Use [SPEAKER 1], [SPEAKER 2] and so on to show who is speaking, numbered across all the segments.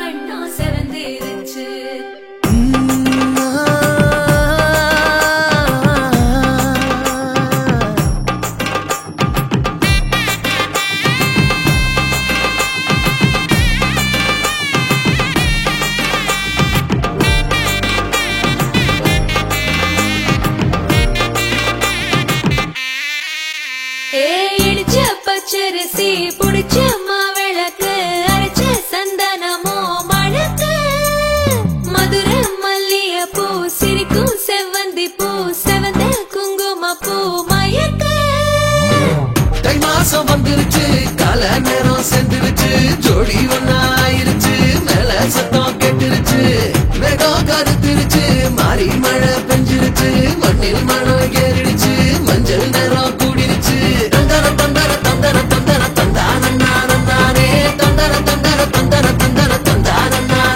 [SPEAKER 1] கண்ணோ செவந்திருச்சு பச்சரிசி புடிச்ச மாவிளக்கு அரைச்ச சந்தனமோ மழக்கு மதுரை மல்லிய பூ சிரிக்கும் செவ்வந்தி பூ செவந்த குங்கும பூ மயக்கு
[SPEAKER 2] தை மாசம் வந்துருச்சு கால நேரம் சென்றுருச்சு ஜோடி ஒன்னாயிருச்சு மேல சத்தம் கேட்டுருச்சு மேகம் கருத்துருச்சு மாறி மழை பெஞ்சிருச்சு மண்ணில் மனம் ஏறிடுச்சு மஞ்சள் நேரம் கூடிருச்சு தந்தர தந்தர தந்தர தந்தர தந்தானே தந்தர தந்தர தந்தர தந்தர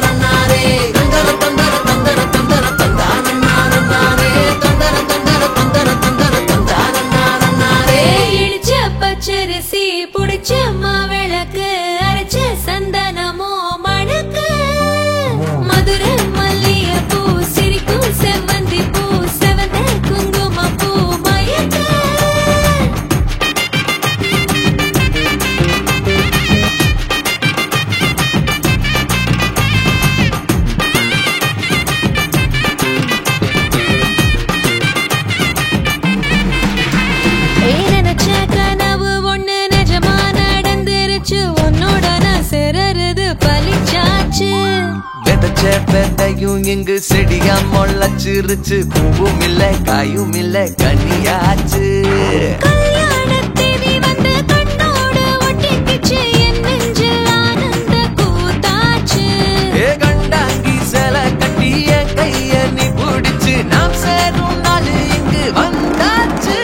[SPEAKER 2] தந்தானே தந்தர தந்தர தந்தர தந்தர தந்தானே தந்தர தந்தர தந்தர தந்தர தந்தானே
[SPEAKER 1] இடிச்ச பச்சரிசி புடிச்ச மாவிளக்கு அரைச்ச சந்தனமோ மழக்கு மதுரை மல்லிய பூ சிரிக்கும் செவ்வந்தி பூ செவந்த குங்கும பூ மயக்க நினைச்ச கனவு ஒண்ணு நிஜமா நடந்துருச்சு உன்னோட நான் சிறருது பலிச்சாச்சு
[SPEAKER 2] விதைச்ச விதையும் இங்கு செடியா முளைச்சிருச்சு பூவும் இல்ல காயும் இல்ல கனியாச்சு
[SPEAKER 1] கல்யாணத்தினி வந்து கண்ணோடு ஒட்டிக்கிச்சு என் நெஞ்சில் ஆனந்த கூத்தாச்சு
[SPEAKER 2] ஏ கண்டாங்கி சில கட்டி என் கைய நீ பிடிச்சு நாம் சேரும் நாள் இங்கு வந்தாச்சு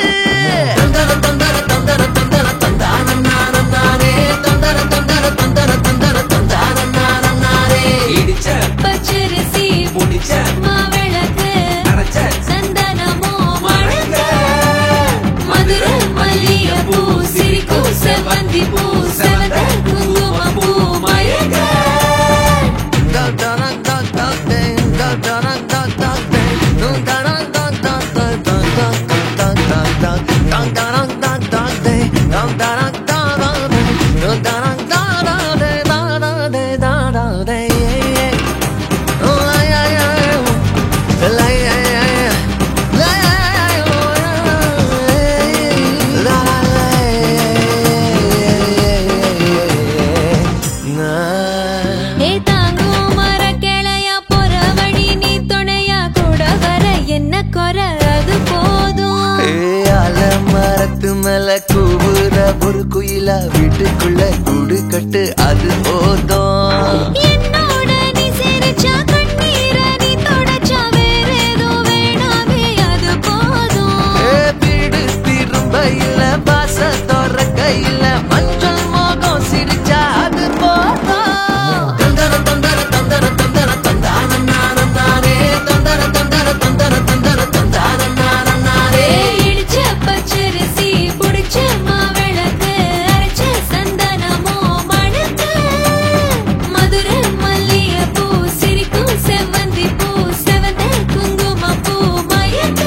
[SPEAKER 2] தந்தர தந்தர தந்தர தந்தர தந்தானே தந்தர தந்தர தந்தர தந்தர தந்தானே இடிச்ச
[SPEAKER 1] பச்சரிசி
[SPEAKER 2] முடிச்ச
[SPEAKER 1] மாவிளக்கு
[SPEAKER 2] அரைச்ச
[SPEAKER 1] சந்தனமோ மழக்க மதுரை மல்லிய பூ சிரிக்கும் செவ்வந்தி பூ செவந்த குங்கும பூ மயக்க
[SPEAKER 2] மேல கூவுற ஒரு குயிலா வீட்டுக்குள்ள கூடு கட்டு அது போதும்
[SPEAKER 1] என்னோட நீ சிரிச்சா கண்ணீர நீ தொடச்சா வேற ஏதோ வேணாமே அது போதும்
[SPEAKER 2] வீடு திரும்ப இல்ல பாச தோற கையில மஞ்சள் மோகம் சிரிச்சா அது போதும் தந்தர தந்தர தந்தர தந்தர தந்தானே தந்தர தந்தர தந்தர தந்தர தந்தானே
[SPEAKER 1] இடிச்ச பச்சரிசி புடிச்ச மாவிளக்கு அரைச்ச சந்தனமோ மணக்க மதுரை மல்லிய பூ சிரிக்கும் செவ்வந்தி பூ செவந்த குங்கும பூ மயக்க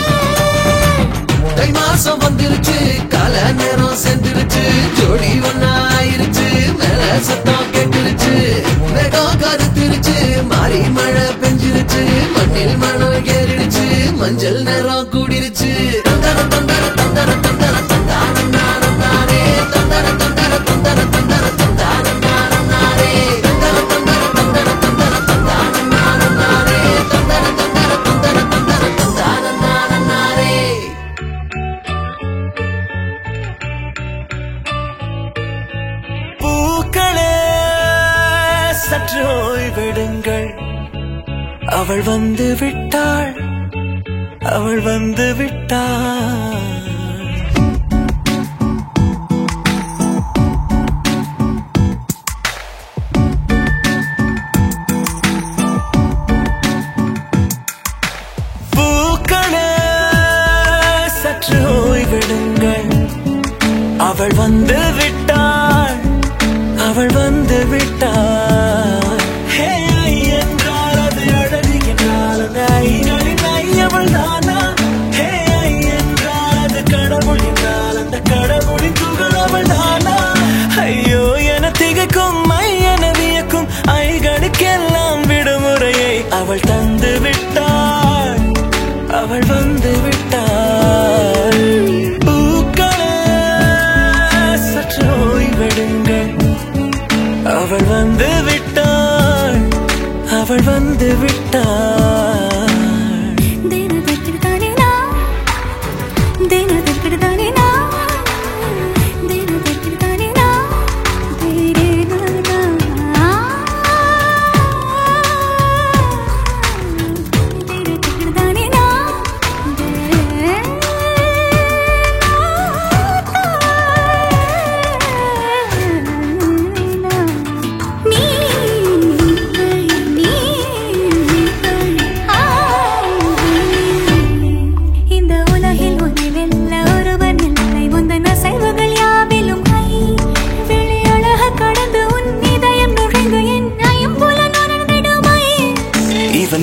[SPEAKER 2] தை மாசம் வந்துருச்சு கால நேரம் சென்றுருச்சு ஜோடி ஒன்னாயிருச்சு மேல சத்தம் கேட்டுருச்சு மேகம் கருத்துருச்சு மாறி மழை பெஞ்சிருச்சு மண்ணில் மனம் ஏறிடுச்சு மஞ்சள் நேரம் கூடிருச்சு தந்தர தந்தர தந்தர தந்தர தந்தானே தந்தர தந்தர தந்தர தந்தர தந்தானே தந்தர தந்தர தந்தர தந்தர தந்தானே தந்தர தந்தர தந்தர தந்தர தந்தானே
[SPEAKER 3] பூக்களே சற்று ஓய்வெடுங்கள் அவள் வந்து விட்டாள் அவள் வந்து விட்டாள் பூக்களே சற்று ஓய்வெடுங்கள் அவள் வந்து விட்டாள் அவள் வந்து விட்டாள் ஐகளுக்கெல்லாம் விடுமுறையை அவள் தந்து விட்டாள். அவள் வந்து விட்டாள். பூக்களே சற்று ஓய்வெடுங்கள். அவள் வந்து விட்டாள். அவள் வந்து விட்டாள்.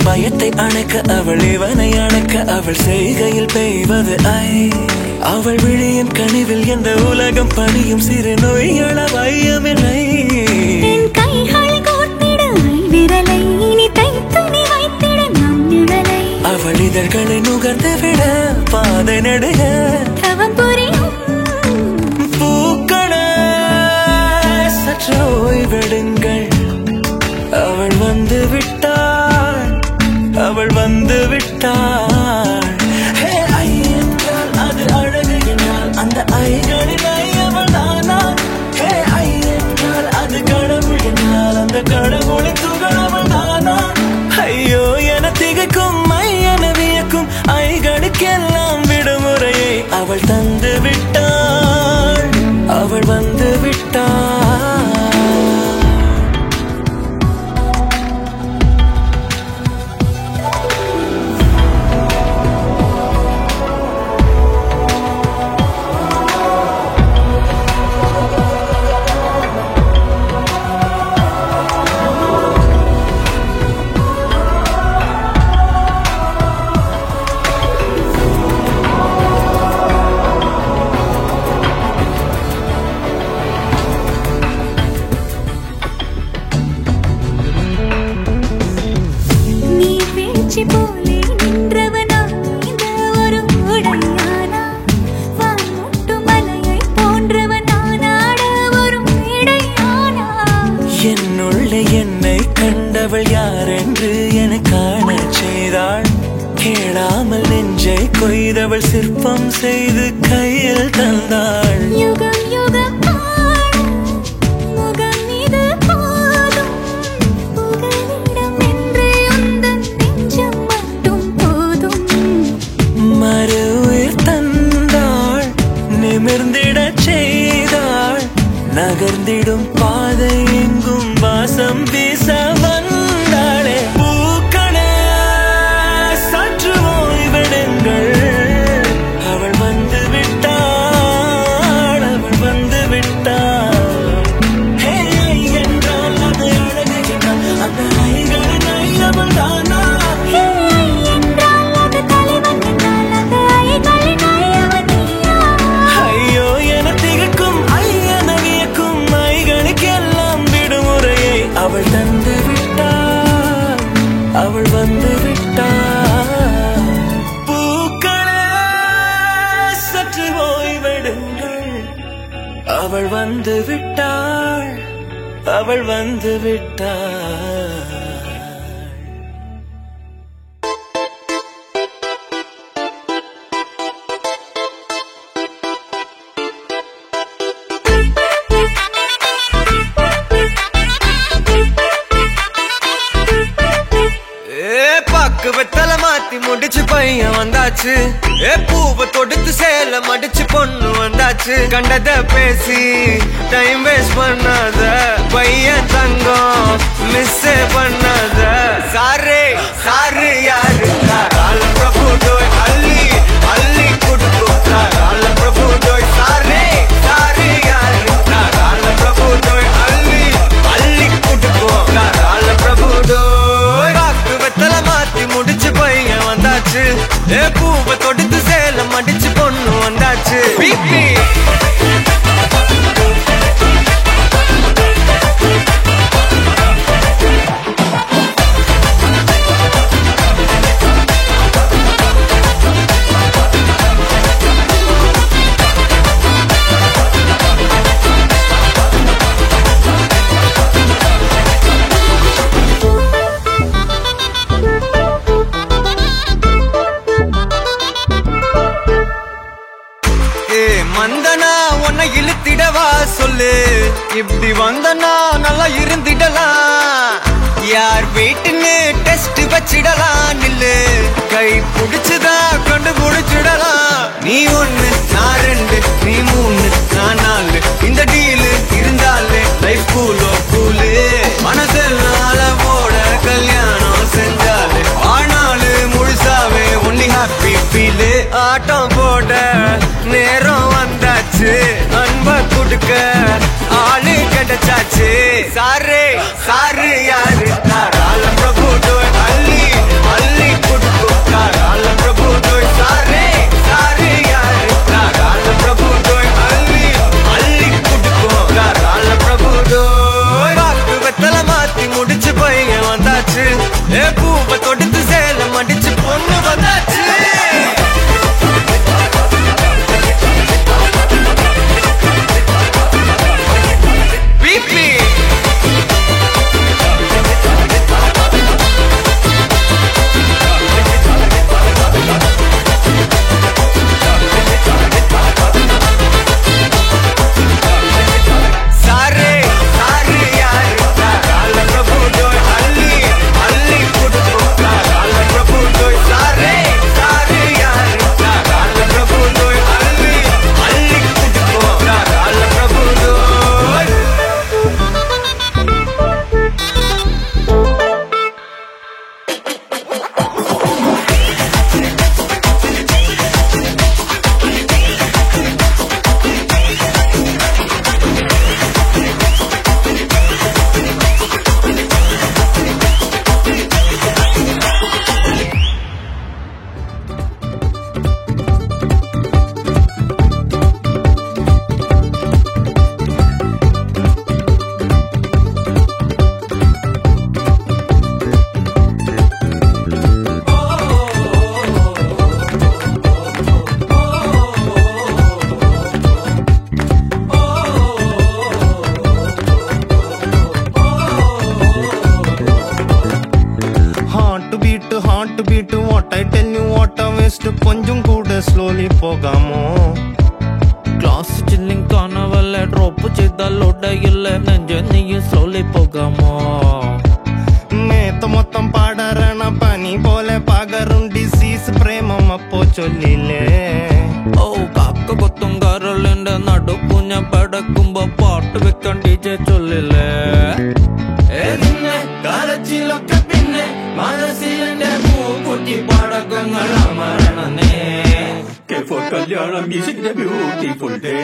[SPEAKER 3] பயத்தை அணைக்க அவள் இவனை அணைக்க அவள் செய்கையில் பெய்வது ஐ. அவள் விழியின் கனிவில் எந்த உலகம் பணியும் சிறு நோய்கள வையமில்லை. அவள் இதழ்களை நுகர்ந்து விட பாதை நடுக பூக்களே சற்று ஓய்வெடுங்கள். அவள் வந்து விட்டாள். அவள் வந்து விட்டாள். ஹே ஐ என்றால் அது அழகு என்றால் அந்த ஐகளில் ஐயவள் தானா? ஹே ஐ என்றால் அது கடவுள் என்றால் அந்த கடவுளின் துகளவள் தானா? ஐயோ என திகைக்கும் ஐயன வியக்கும் ஐகளுக்கெல்லாம் விடுமுறையை அவள் தந்து விட்டாள். அவள் வந்து விட்டாள். என்னை கண்டவள் யாரென்று என காண செய்தாள். கேளாமல் நெஞ்சை கொய்தவள் சிற்பம் செய்து கையில் தந்தாள்.
[SPEAKER 1] யுகம் யுகம் முகம் இது போதும் புகலிடம் என்று உந்தன் நெஞ்சம் மட்டும் போதும்.
[SPEAKER 3] மறு உயிர் தந்தாள். நிமிர்ந்திடச் செய்தாள். நகர்ந்திடும் பாதை எங்கும் வாசம் வீச வந்தாளே. பூக்களே சற்று ஓய்வெடுங்கள். அவள் வந்து விட்டாள். அவள் வந்து விட்டாள். ஹே ஐ என்றால் அது அழகு என்றால் அந்த ஐகளின் ஐயவள் தானா?
[SPEAKER 1] ஹே ஐ என்றால் அது தலைவன் என்றால் அந்த ஐகளின் ஐயவன் நீயா?
[SPEAKER 3] ஐயோ என திகைக்கும் ஐயன வியக்கும் ஐகளுக்கெல்லாம் விடுமுறையை அவள் தந்து விட்டாள். அவள் வந்து விட்டாள். பூக்களே சற்று ஓய்வெடுங்கள். அவள் வந்து விட்டாள். அவள் வந்து விட்டாள்.
[SPEAKER 2] வெத்தல மாத்தி முடிச்சு பையன் வந்தாச்சு. பூவை தொடுத்து சேல மடிச்சு பொண்ணு வந்தாச்சு. கண்டத பேசி டைம் வேஸ்ட் பண்ணாத பையன் தங்கம் மிஸ் பண்ணாத. சாரே சாரு யாரு கால பிரபு டோய் அள்ளி அள்ளி குடுக்கு கால பிரபு டோய். சாரே சாரு யாரு கால பிரபு டோய் அள்ளி அள்ளி குடுக்கு கால பிரபு டோய். வெத்தல மாத்தி முடிச்சு பையன் வந்தாச்சு. பூவை தொடுத்து சேல மடிச்சு பொண்ணு வந்தாச்சு. பிபி
[SPEAKER 4] இப்படி வந்தனா நல்லா இருந்திடலாம். யார் வீட்டுன்னு டெஸ்ட் வச்சிடலாம். நில்லு கை புடிச்சுதா கண்டுபிடிச்சிடலாம். நீ ஒண்ணு நான் ரெண்டு நீ மூணு நான் நாலு இந்த டீலு இருந்தாலே லைஃப் கூலோ கூலு. மனசெல்லாம் போட கல்யாணம் செஞ்சாலே ஆனாலு முழுசாவே ஒன்லி ஹாப்பி ஃபீலு. ஆட்டம் போட நேரம் வந்தாச்சு. அன்ப கொடுக்க ஆளு கிடைச்சாச்சு. சாரு சாரு யாரு தாராள பிரபு டோய் அள்ளி அள்ளி கொடுக்கு தாராள பிரபு டோய். சாரு சாரு யாரு தாராள பிரபு டோய் அள்ளி அள்ளி கொடுக்கு தாராள பிரபு டோய். பாக்கு வெத்தல மாத்தி முடிச்சு பையன் வந்தாச்சு. ஏ பூவை தொடுத்து சேலம் அடிச்சு பொண்ணு வந்தாச்சு. கொஞ்சம் கூட ஸ்லோலி போகாமோ
[SPEAKER 5] கிளாஸ் சில்லிங் காணவல்ல ட்ராப் செய்தால் உடையில்ல நெஞ்ச நீயும் ஸ்லோலி போகாமோ
[SPEAKER 4] மேத்த மொத்தம் பாடறன பனி போல பாகரும் டிசீஸ் பிரேமம் அப்போ சொல்லிலே
[SPEAKER 5] ഓ കാക്ക കൊത്തും കരളിന്റെ നടുക്കുഞ്ഞ പടക്കുമ്പോ പാട്ട് വെക്കാൻ ടീച്ചർ ചൊല്ലില്ലേ
[SPEAKER 2] കാലച്ചിലൊക്കെ പിന്നെ മനസ്സിലെ പൂക്കുറ്റി പടക്കങ്ങൾ അമരണനേ. കല്യാണം മ്യൂസിക്കിന്റെ ബ്യൂട്ടിഫുൾ ഡേ.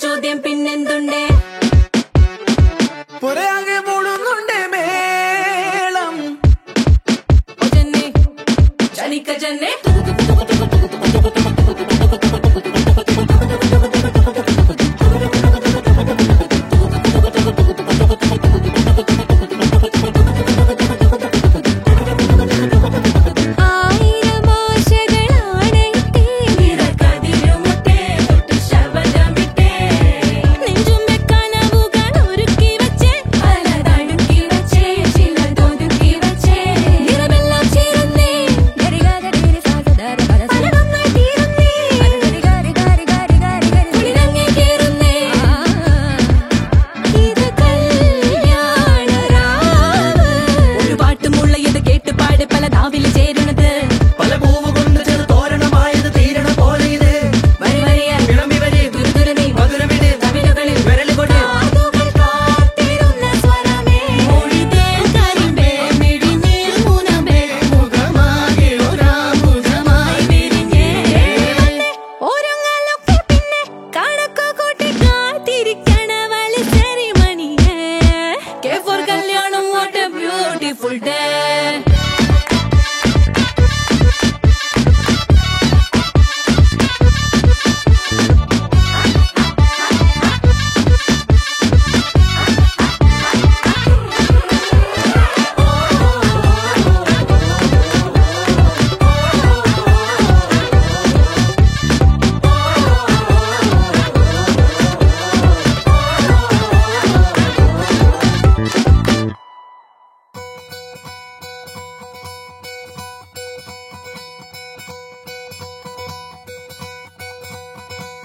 [SPEAKER 1] ചോദ്യം പിന്നെന്തുണ്ടേ
[SPEAKER 2] പുറയാകെ മൂടുന്നുണ്ട് മേളം
[SPEAKER 1] ജന്നെ ജനിക്ക ജന്നെ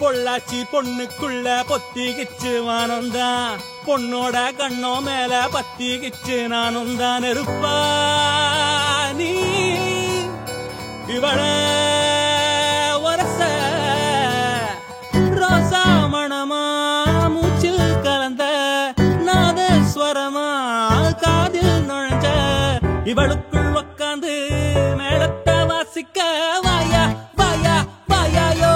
[SPEAKER 5] பொள்ளாச்சி பொண்ணுக்குள்ள பொத்திக்கிச்சு வானந்தான் பொண்ணோட கண்ணோ மேல பத்திக்கிச்சு நானும் தான் இருப்பா நீ இவள வரச ரோசா மணமா மூச்சில் கலந்த நாதஸ்வரமா காதில் நுழைஞ்ச இவளுக்குள் உக்காந்து மேளத்தை வாசிக்க வாயா வாயா வாயாயோ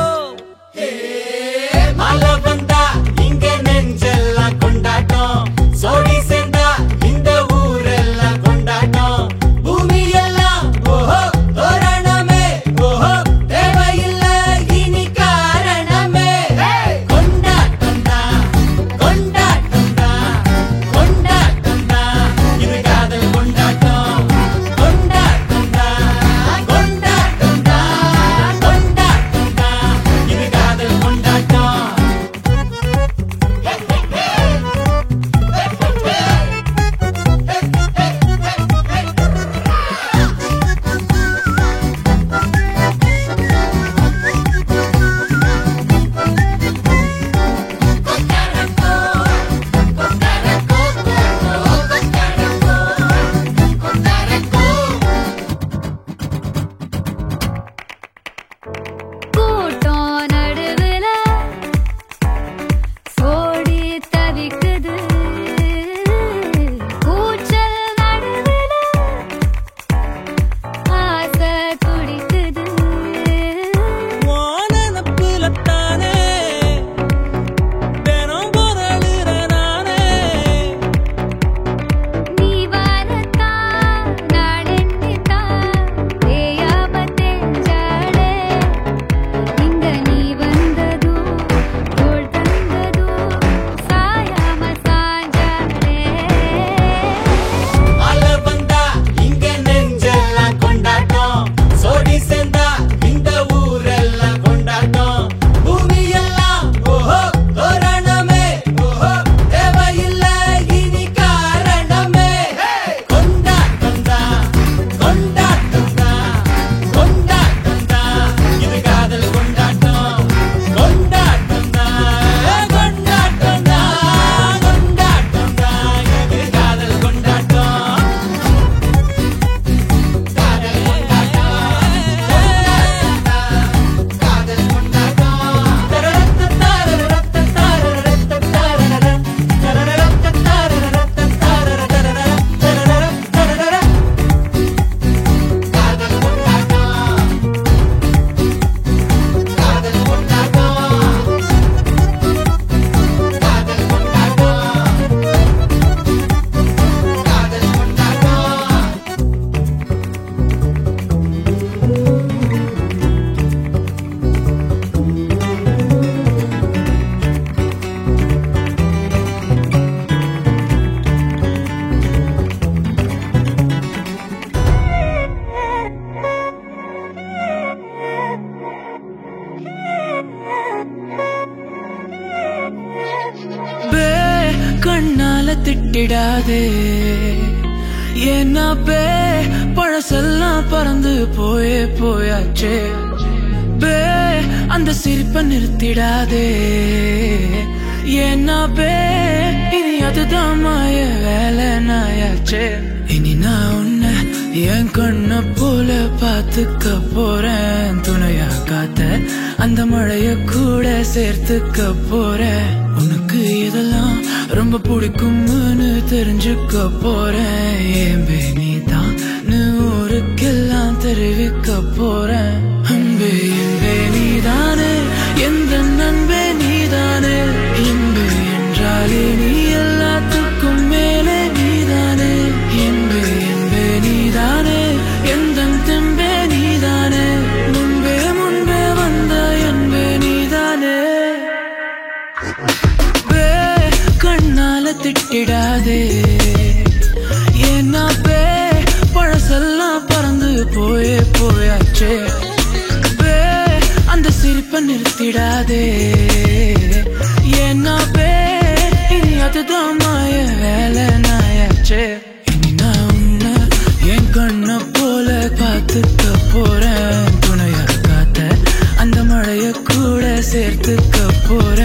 [SPEAKER 3] மழை வந்தா இங்க நெஞ்செல்லாம் கொண்டாட்டம் சோடி சேர்ந்தா இந்த ஊரெல்லாம் கொண்டாட்டம் பூமி எல்லாம் ஓஹோ தோரணமே ஓஹோ தேவையில்லை இனி காரணமே கொண்டாட்டம் தான் கொண்டாட்டம் தான் கொண்டாட்டம் தான் இது காதல் கொண்டாட்டம் கொண்டாட்டம் தான் கொண்டாட்டம் தான் கொண்டாட்டம் தான் இது காதல் கொண்டாட்டம்
[SPEAKER 1] கூட்டம் நடுவுல சோடி தவிக்குது கூச்சல் நடுவுல ஆசை துடிக்குது
[SPEAKER 5] வானப்புலத்தானே தினம் பொருளுற நானே
[SPEAKER 1] நீ வரத்தான் நான் எண்ணித்தான் தேயாம தேஞ்சாடே இங்க நீ வந்ததோ தோள் தந்ததோ சாயாம சாஞ்சாடே
[SPEAKER 3] மழை வந்தா இங்க நெஞ்செல்லாம் கொண்டாட்டம் சோடி சேர்ந்தா இந்த ஊரெல்லாம் கொண்டாட்டம் பூமி எல்லாம் ஓஹோ தோரணமே ஓஹோ தேவையில்லை இனி காரணமே கொண்டாட்டம் தான் கொண்டாட்டம் தான் கொண்டாட்டம் தான் இது காதல் கொண்டாட்டம் கொண்டாட்டம் தான் கொண்டாட்டம் தான் கொண்டாட்டம் தான் இது காதல் கொண்டாட்டம்
[SPEAKER 6] பே கண்ணால திட்டிடாதே ஏன்னா பே பழசெல்லாம் பறந்து போயாச்சே பே அந்த சிரிப்பை நிறுத்திடாதே ஏன்னா பே இனி அதுதான் மாய வேலை நாயாச்சே இனி நான் உன்னை என் கண்ண போல பார்த்துக்க போறேன் துணையா காத்த அந்த மழைய கூட சேர்த்துக்க போறேன் உனக்கு இதெல்லாம் ரொம்ப பிடிக்கும்னு தெரிஞ்சுக்க போறேன் ஏம்பே நீதான் ஊருக்கெல்லாம் தெரிவிக்க போறேன் அன்பே என்பே நீதானே எந்த நண்பே நீதானே என்பே என்றாலே நீ எல்லாத்துக்கும் மேலே நீதானே என்பே என்பே நீதானே எந்த தெம்பே நீதானே முன்பே முன்பே வந்த என்பே நீதானே பே கண்ணால திட்டிடாதே ஏன்னா பே பழசெல்லாம் பறந்து போயாச்சே பே அந்த சிரிப்பை நிறுத்திடாதே ஏன்னா பே இனி அதுதான் மாய வேலை நாயாச்சே இனி நான் உன்னை என் கண்ண போல பார்த்துக்க போறேன் துணையா காத்த அந்த மழைய கூட சேர்த்துக்க போற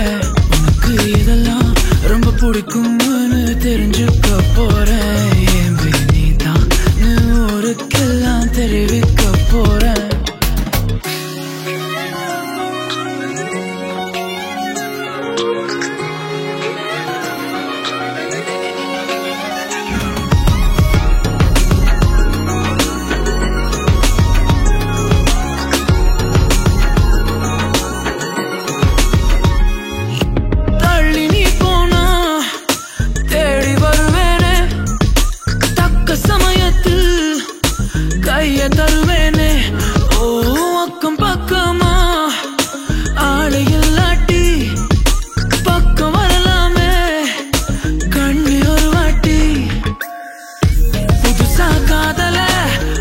[SPEAKER 6] உனக்கு இதெல்லாம் ரொம்ப பிடிக்கும்னு தெரிஞ்சுக்க போறேன் என் நீ தான் ஊருக்கெல்லாம் தெரிவிக்க போறேன் தருவேனே ஓ அக்கம் பக்கமா ஆளை இல்லாட்டி பக்கம் வரலாமே கண்ணி ஒரு வாட்டி புதுசா காதல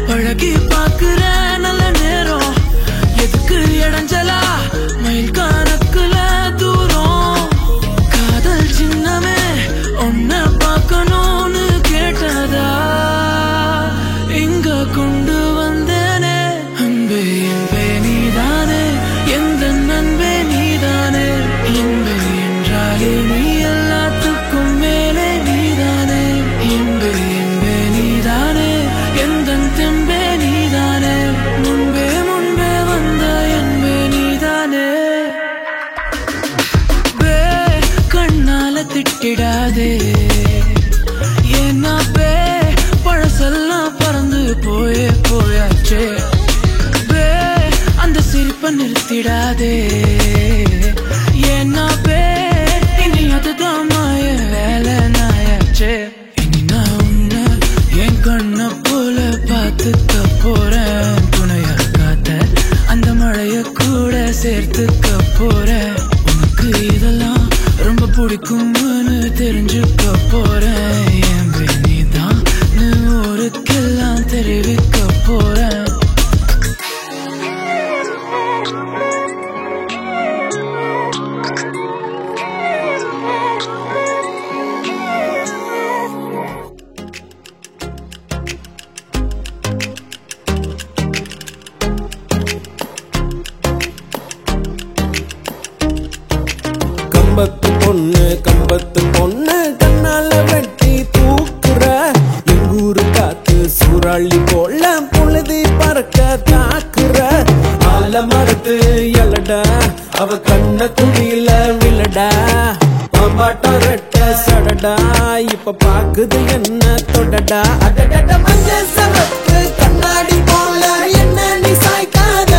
[SPEAKER 6] பழகி பாக்குற நல்ல நேரம் எதுக்கு இடைஞ்சலா மயில் கணக்குல தூரம் காதல் சின்னமே ஒன்ன பார்க்கணும்னு கேட்டதா இங்க கொண்டு நீ எல்லாத்துக்கும் மேலே நீதானே என்பே என்பே நீதானே எந்த தெம்பே நீதானே முன்பே முன்பே வந்த என்பே நீதானே பே கண்ணால திட்டிடாதே ஏன்னா பே பழசெல்லாம் பறந்து போயாச்சே பே அந்த சிரிப்பை நிறுத்திடாதே ஏன்னா பே அதுதான் மாய வேலை நாயாச்சே இனி நான் உன்னை என் கண்ண போல பார்த்துக்க போறேன் துணையா காத்த அந்த மழைய கூட சேர்த்துக்க போறேன் உனக்கு இதெல்லாம் ரொம்ப பிடிக்கும்னு தெரிஞ்சுக்க போறேன் என் நீ தான் ஊருக்கெல்லாம் தெரிவிக்க போறேன்
[SPEAKER 7] கம்பத்து பொண்ணு கண்ணால வெட்டி தூக்குற எங்கூரு காத்து சூறாளி போல பொழுதி பறக்க தாக்குற ஆல மரத்து எலடா அவ கண்ண குடியில விழடா பாம்பாட்டம் ரெட்ட சடடா இப்ப பாக்குது என்ன தொடடா அடடட மஞ்ச சவத்து கண்ணாடி போல என்ன நீ சாய்க்காத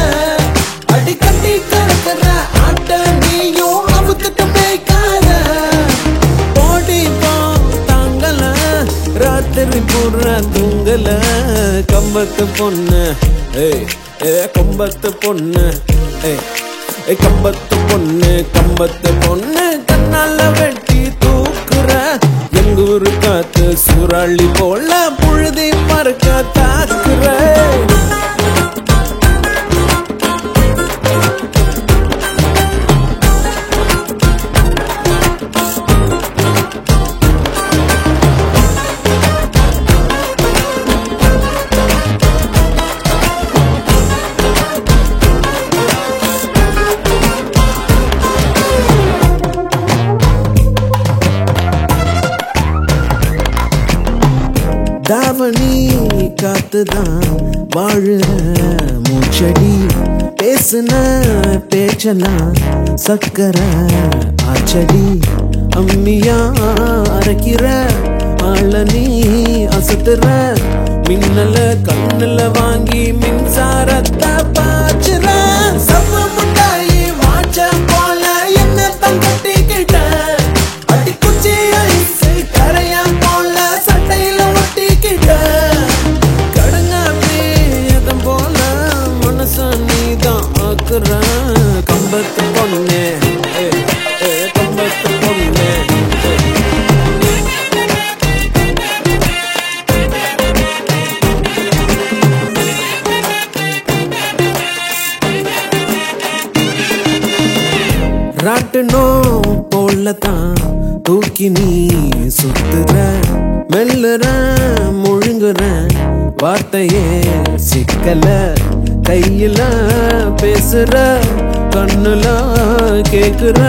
[SPEAKER 7] அடி கட்டி கறக்குற ஆட்ட நீயும் அவுத்துட்டு ராத்திரி பூரா தூங்கல கம்பத்து பொண்ணு கம்பத்து பொண்ணு கம்பத்து பொண்ணு கண்ணால வெட்டி தூக்குற எங்கூரு காத்து சூறாளி போல புழுதி பறக்க தாக்குற தாவணி காத்துதான் வாழுற மூச்சடி பேசுன பேச்சலாம் சக்கர ஆச்சடி அம்மியா அரைக்கிற ஆள நீ அசத்துற மின்னல கண்ணுல வாங்கி மின்சாரத்தை பாச்சுற சம்ம முட்டாயி வாச்ச போல என்ன தங்கட்டிக்கிட்ட அடி குச்சி ஐசு கரையா போல சட்டையில ஒட்டிக்கிட்ட கடங்காமே எதம் போல மனச நீதான் ஆக்குற கம்பத்து பொண்ணு கம்பத்து பொண்ணு ராட்டனோ போலதான் தூக்கி நீ சுத்துற மெல்லுற முழுங்குற வார்த்தையே சிக்கல கையில பேசுற கண்ணுல கேக்குற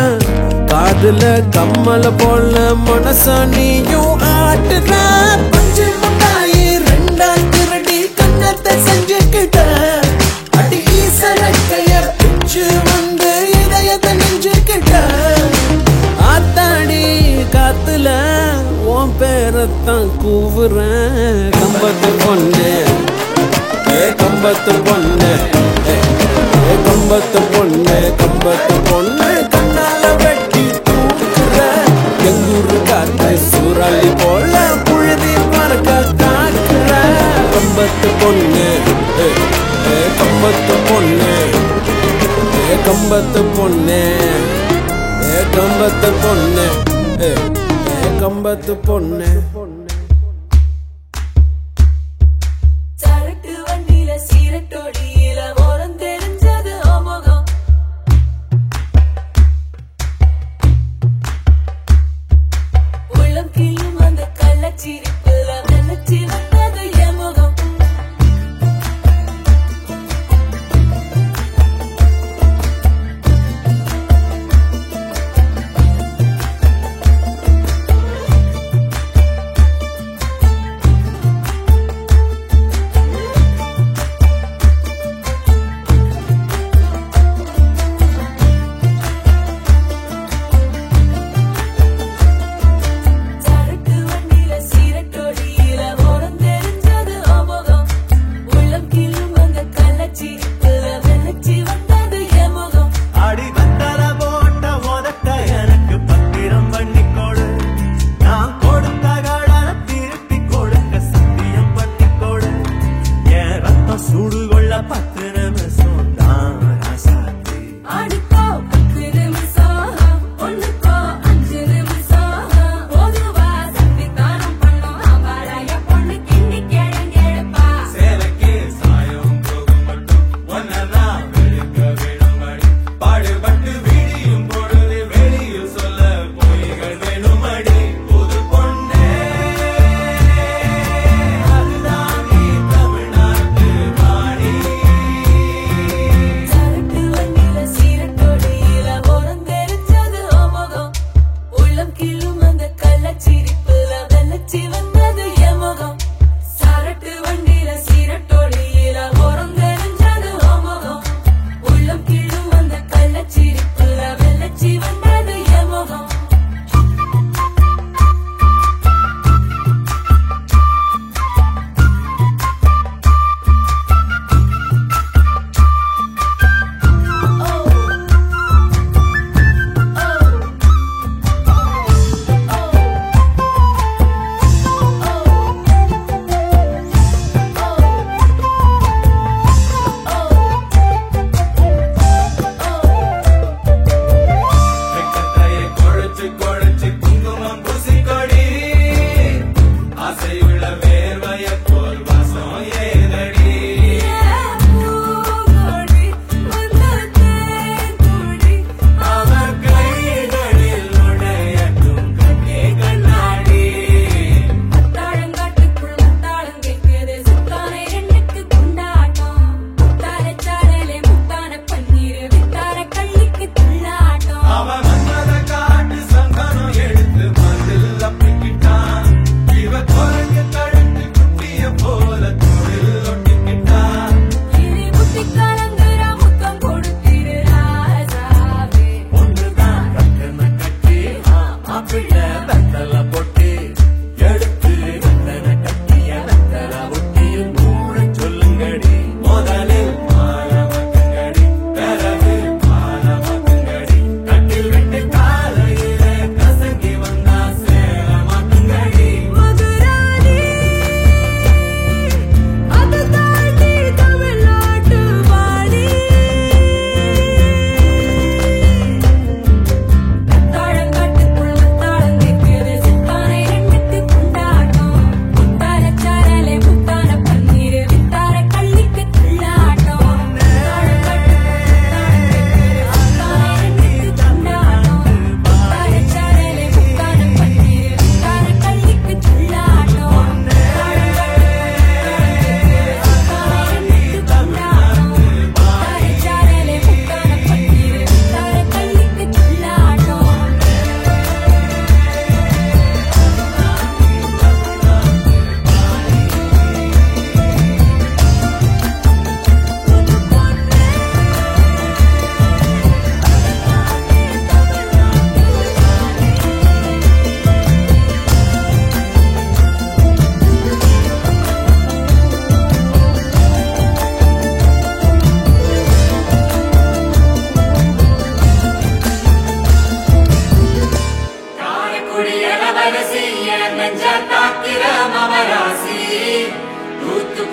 [SPEAKER 7] காதுல கம்மல போல மனசா நீயும் ஆட்டுற பஞ்சு முட்டாயி ரெண்டா திருடி கண்ணத்தை செஞ்சுக்கிட்ட அடி ஈசரக்கைய பிச்சு வந்து இதயத்தை நெஞ்சுக்கிட்ட ஆத்தாடி காத்துல உன் பேரத்தான் கூவுறேன் கம்பத்து பொண்ணு கம்பத்து பொண்ணு கம்பத்து பொண்ணு கம்பத்து பொண்ணு கண்ணால வெட்டி தூக்குற எங்கூரு காத்து சூறாளி போல புழுதி மறக்க தாக்குற கம்பத்து பொண்ணு கம்பத்து பொண்ணு கம்பத்து பொண்ணு கம்பத்து பொண்ணு கம்பத்து பொண்ணு
[SPEAKER 1] சரட்டு வண்டியில சீரட்டோடியில ஓரம் தெரிஞ்சது அமோகம் உள்ளம் கிள்ளும் அந்த கள்ளச்சிரிப்புல நினைச்சி வந்தது எமுகம்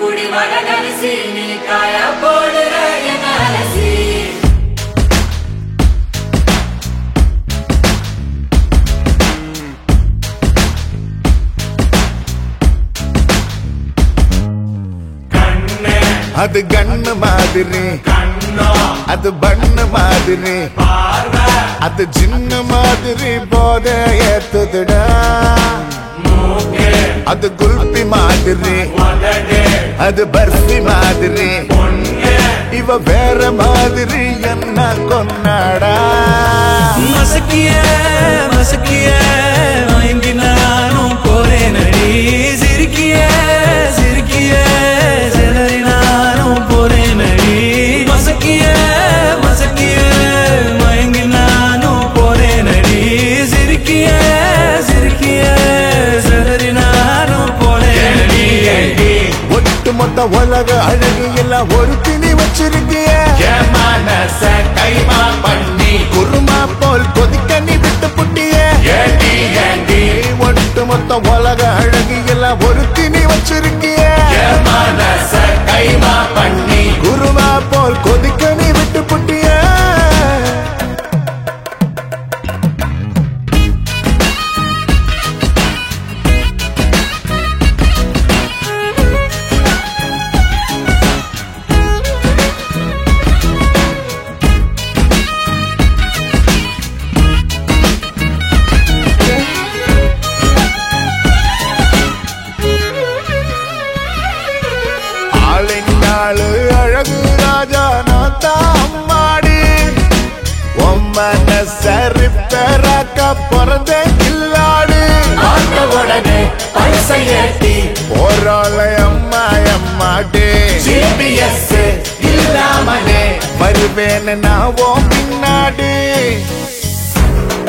[SPEAKER 2] தூத்துக்குடி வடகரிசி நீ காய போடுற என் அலசி
[SPEAKER 8] அது கண்ணு மாதிரி அது பண்ணு மாதிரி அது சின்ன மாதிரி போத ஏத்துதுடா அது குல்பி மாதிரி அது பர்ஃபி மாதிரி இவ வேற மாதிரி என்ன கொண்டாடா
[SPEAKER 3] மசக்கிய மசக்கிய மயங்கி நானும் போறேன் அடி சிரிக்கிய சிரிக்கிய சிலரி நானும் போறேன் அடி மசக்கிய மசக்கிய மயங்கி நானும் போறேன் அடி சிரிக்கிய சிரிக்கிய சிலரி நானும் போறேன் அடி
[SPEAKER 8] ஒட்டு மொத்த உலக அழகு எல்லாம் ஒரு திணி வச்சிருக்கிய கைமா பண்ணி குருமா போல் கொதிக்க நீ விட்டு புட்டிய ஒட்டு மொத்த உலக அழகு எல்லாம் ஒரு திணி வச்சிருக்கிய கைமா பண்ணி குருமா போல் கொதிக்க நீ விட்டு புட்டிய அழகு ராஜா நான் தான் அம்மாடி சரிப்பராக்க பிறந்த கில்லாடு
[SPEAKER 2] உடனே பைசை ஏத்தி
[SPEAKER 8] போராளை அம்மா அம்மாடி
[SPEAKER 2] ஜிபிஎஸ் இல்லாமலே
[SPEAKER 8] வருவேன் நான் ஓ பின்னாடி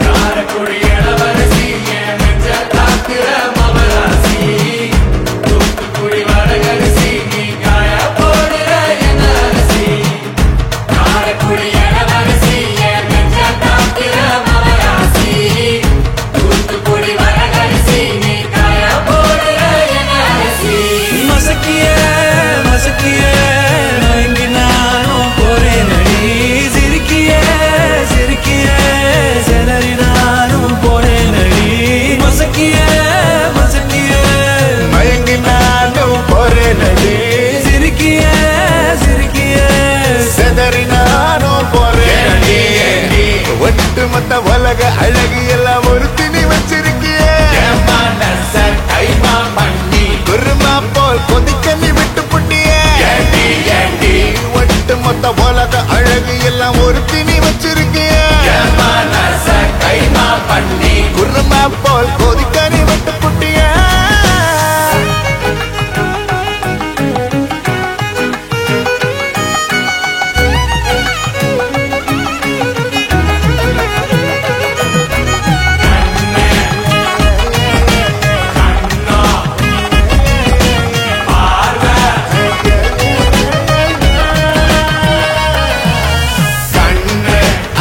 [SPEAKER 2] காரக்குடி இளவரசி என் நெஞ்ச காக்கிற மவராசி தூத்துக்குடி வடகரிசி நீ காய போடுற என் அரிசி காரக்குடி இளவரசி என் நெஞ்ச காக்கிற மவராசி தூத்துக்குடி வடகரிசி நீ காய போடுற என் அரிசி
[SPEAKER 3] மசக்கிய மசக்கிய மயங்கி நானும் போறேன் அடி சிரிக்கிய சிரிக்கிய சிலரி நானும் போறேன் அடி மசக்கிய மசக்கிய
[SPEAKER 8] மயங்கி நானும் போறேன் அடி
[SPEAKER 3] சிரிக்கிய சிரிக்கிய
[SPEAKER 8] செதறி நானும் போறேன் அடி ஒட்டு மொத்த உலக அழகு எல்லாம் ஒரு திணி வச்சிருக்கிய
[SPEAKER 2] கைமா பண்ணி
[SPEAKER 8] குருமா போல் கொதிக்க நீ விட்டு புட்டிய ஒட்டு மொத்த உலக அழகு எல்லாம் ஒரு திணி வச்சிருக்கிய
[SPEAKER 2] கைமா பண்ணி
[SPEAKER 8] குருமா போல் கொதிக்க நீ விட்டு புட்டிய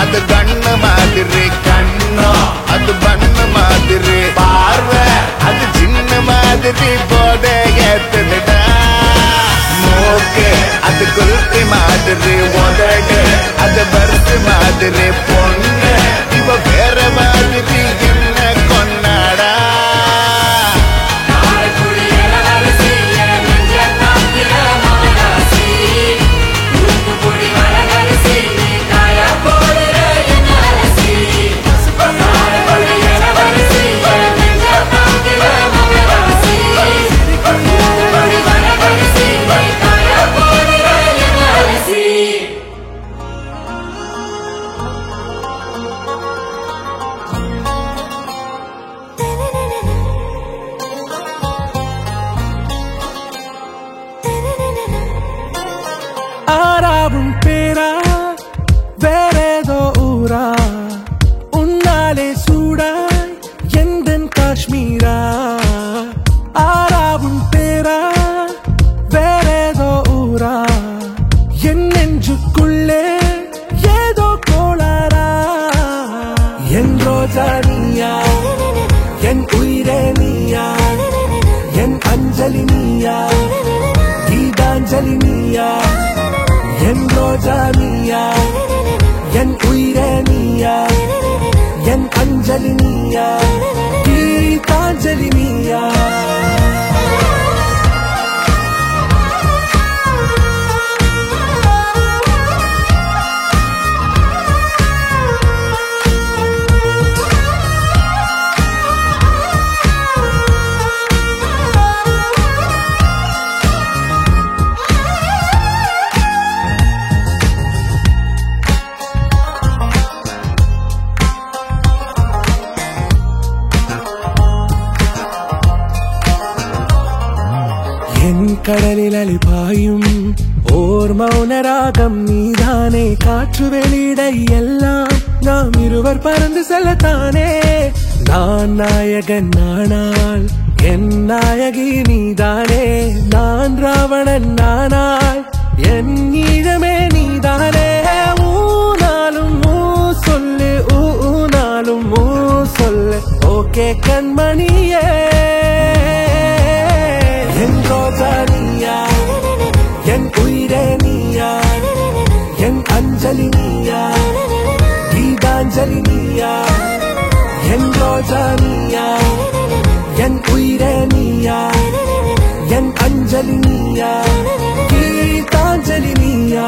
[SPEAKER 8] அது கண்ணு மாதிரி அது பண்ணு மாதிரி
[SPEAKER 7] அஞ்சலி நீயா என் ரோஜா நீயா என் உயிரே நீயா என் அஞ்சலி நீயா கீதாஞ்சலி நீயா கடலில் அழிபாயும் ஓர் மௌனராகம் நீதானே காற்று வெளியிட எல்லாம் நாம் இருவர் பறந்து செல்லத்தானே நான் நாயகன் நானால் என் நாயகி நீதானே நான் ராவணன் நானால் என் ஈழமே நீதானே ஊனாலும் ஊ சொல்லு ஊனாலும் ஊ சொல்லு ஓகே கண்மணியே என் ரோஜா நீயா என் உயிரே நீயா என் அஞ்சலி நீயா கீதாஞ்சலி நீயா என் ரோஜா நீயா என் உயிரே நீயா என் அஞ்சலி நீயா கீதாஞ்சலி நீயா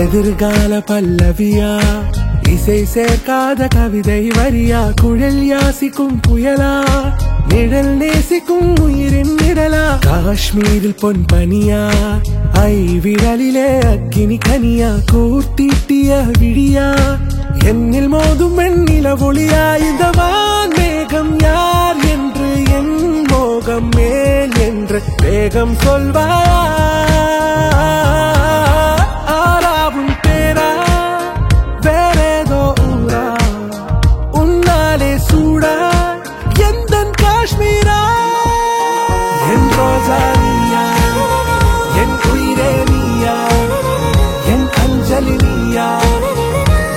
[SPEAKER 7] எதிர்கால பல்லவியா இசை சேர்க்காத கவிதை வரியா குழல் யாசிக்கும் புயலா நிழல் நேசிக்கும் உயிரின் நிழலா காஷ்மீரில் பொன் பனியா ஐ விரலிலே அக்கினி கனியா கூர்த்தீட்டிய விழியா என்னில் மோதும் வெண்ணில ஒளியா இந்த வான் மேகம் யார் என்று என் மோகம் மேல் என்று வேகம் சொல்வாயா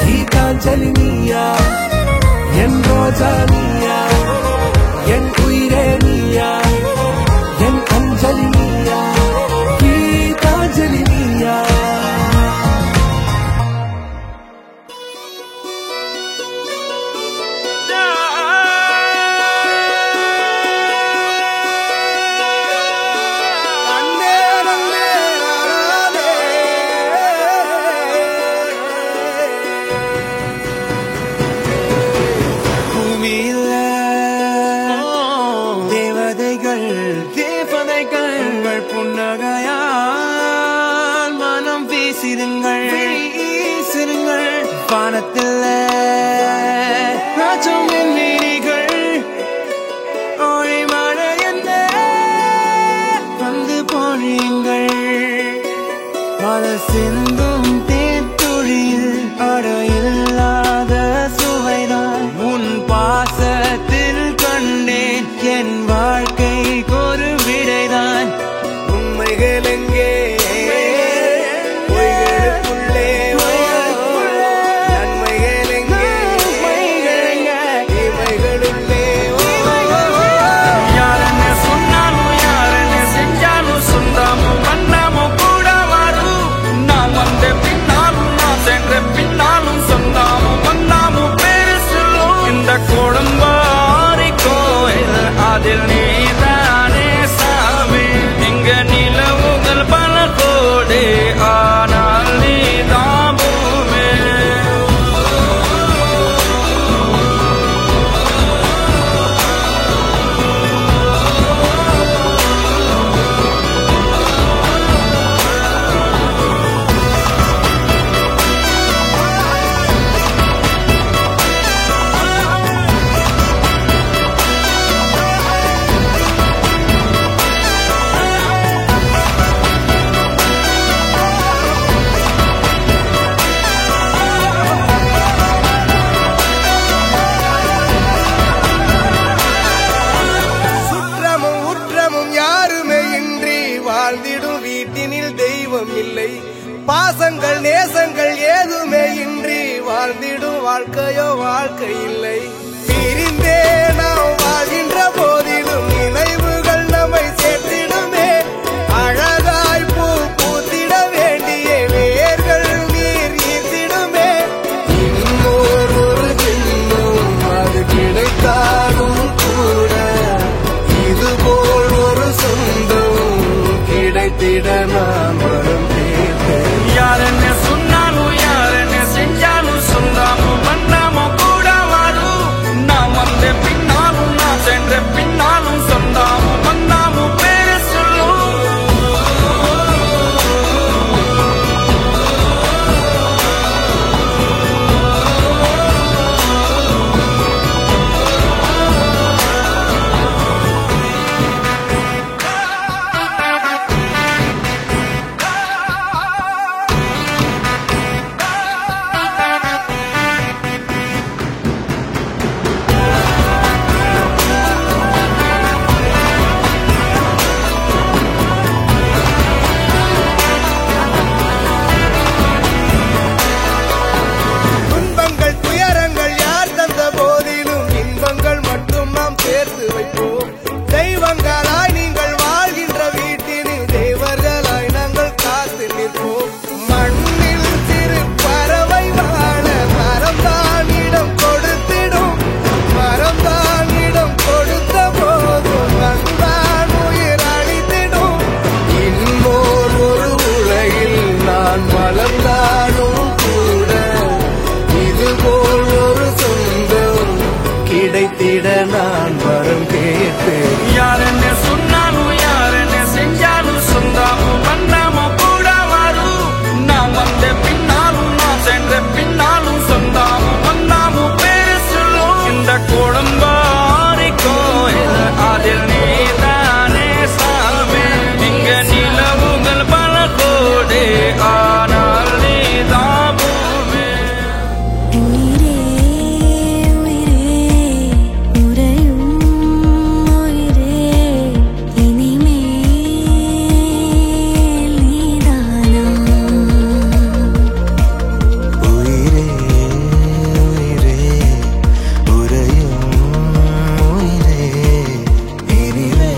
[SPEAKER 7] கீதாஞ்சலி நீயா என் ரோஜா நீயா என் உயிரே நீயா என் அஞ்சலி நீயா கீதாஞ்சலி நீயா
[SPEAKER 4] பூமியில்
[SPEAKER 7] பாசங்கள் நேசங்கள் ஏதுமே இன்றி வாழ்ந்திடும் வாழ்க்கையோ வாழ்க்கை இல்லை. பிரிந்தே நாம் வாழ்கின்ற போதிலும் நினைவுகள் நம்மை சேர்த்திடுமே. அழகாய் பூ பூத்திட வேண்டிய வேர்கள் நீர் ஈர்த்திடுமே. இன்னொரு ஜென்மம் அது கிடைத்தாலும் கூட இதுபோல் ஒரு சொந்தம் கிடைத்திட நான் வரும் கேட்டேன்.
[SPEAKER 6] யார் என்ன சொன்னாலும் யார் என்ன செஞ்சாலும் சொந்தாமும் பண்ணாமும் கூட வரும். நான் வந்த பின்னாலும் நான் சென்ற பின்னாலும் சொந்தாமும் பண்ணாமும் பேர சொல்லும்.
[SPEAKER 7] துன்பங்கள் துயரங்கள் யார் தந்த போதிலும் இன்பங்கள் மட்டும் நாம் சேர்த்து வைப்போம். தெய்வங்களாய் நீங்கள் வாழ்கின்ற வீட்டினில் தேவர்களாய் நாங்கள் காத்து நிற்போம். மண்ணில் சிறு பறவை வாழ மரம்தான் இடம் கொடுத்திடும். மரம்தான் இடம் கொடுத்த போதும் மண்தான் உயிர் அளித்திடும். இன்னொரு ஒரு உலகில் நான் வளர்ந்தாலும் கூட இதுபோல் ஒரு சொந்தம் கிடைத்திட நான் வரம் கேட்டேன்.
[SPEAKER 6] யார் என்ன சொன்னாலும் யார் என்ன செஞ்சாலும் சொந்தாமும் பண்ணாமும் கூட வரும். நான் வந்த பின்னாலும் நான் சென்ற பின்னாலும் சொந்தாமும் பண்ணாமும் பேர சொல்லும். இந்த குடும்பாரி கோயில் அதில் நீதானே சாமி. இங்க நிலவுகள் பல கோடி ஆனால் நீதான் பூமி.
[SPEAKER 1] உயிரே உயிரே உறையும் உயிரே இனிமேல் நீதானா.
[SPEAKER 3] உயிரே உயிரே உறையும் உயிரே இனிமே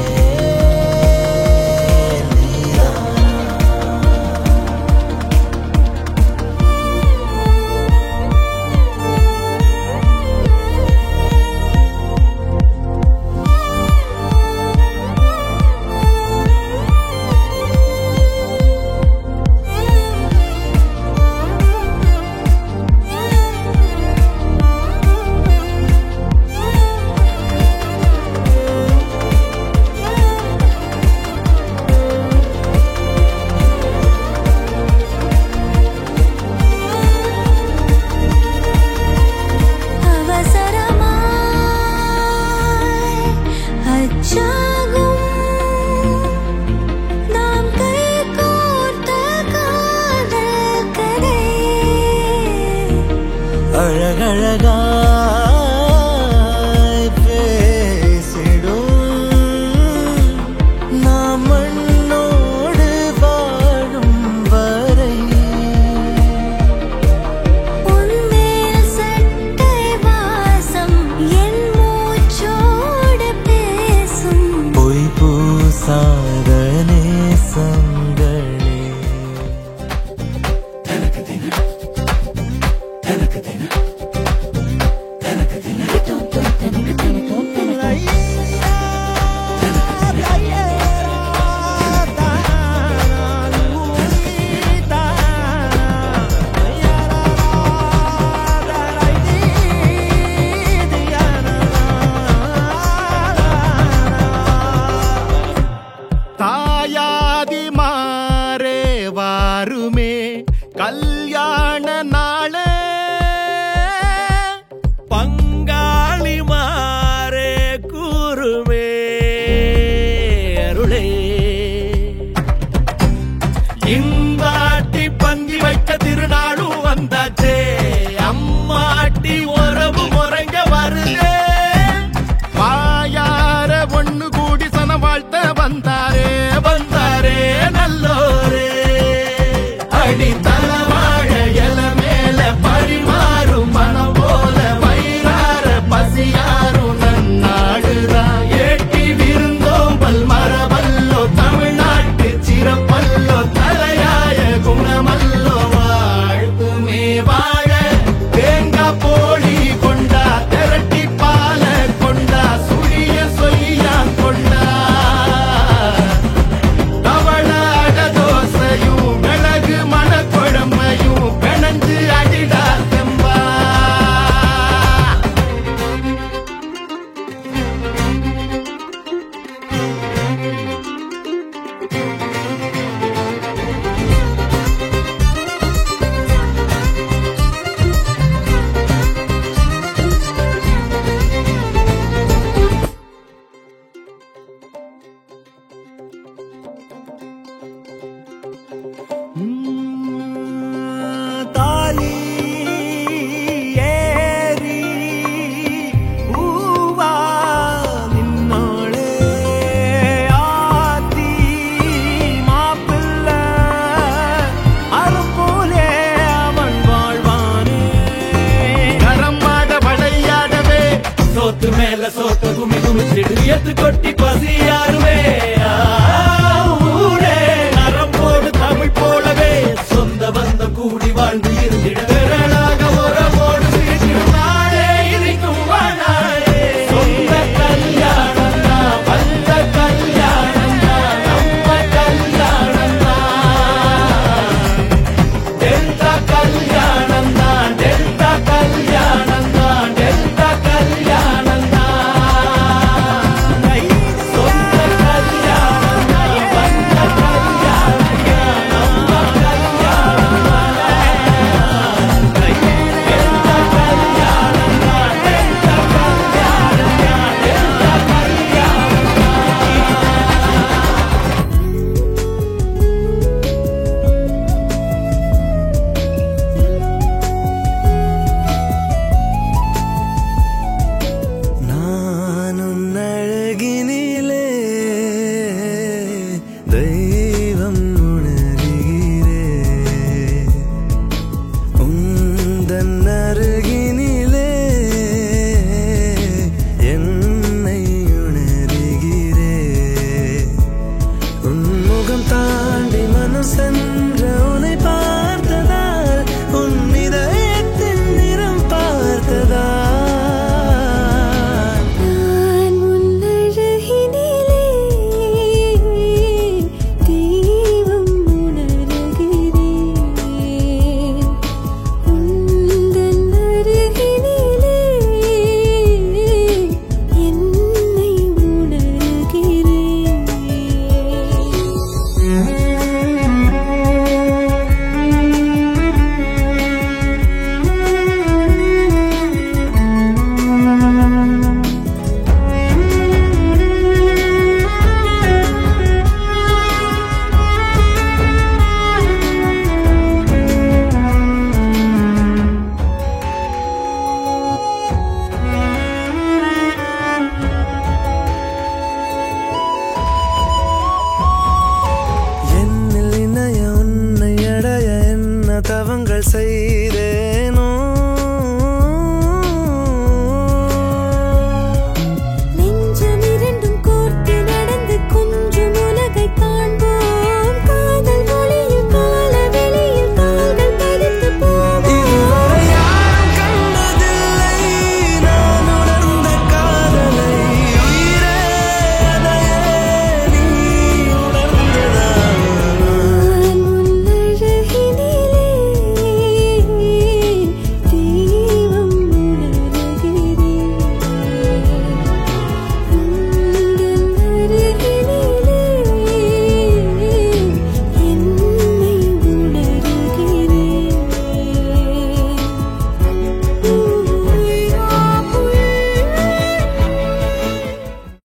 [SPEAKER 1] அவசரமாய் அச்சாகும் நாம் கைகோர்த்த காதல் கதை.
[SPEAKER 3] அழகழகாய் பேசிடும் நாம் மண்ணோடு வாழும் வரை.
[SPEAKER 1] உன்மேல் சட்டை வாசம் என் மூச்சோடு பேசும்.
[SPEAKER 3] பொய் பூசாத நேசங்களே. வெள்ள சோத்த குமி குமிச்சிடு எத்து கொட்டி பசிய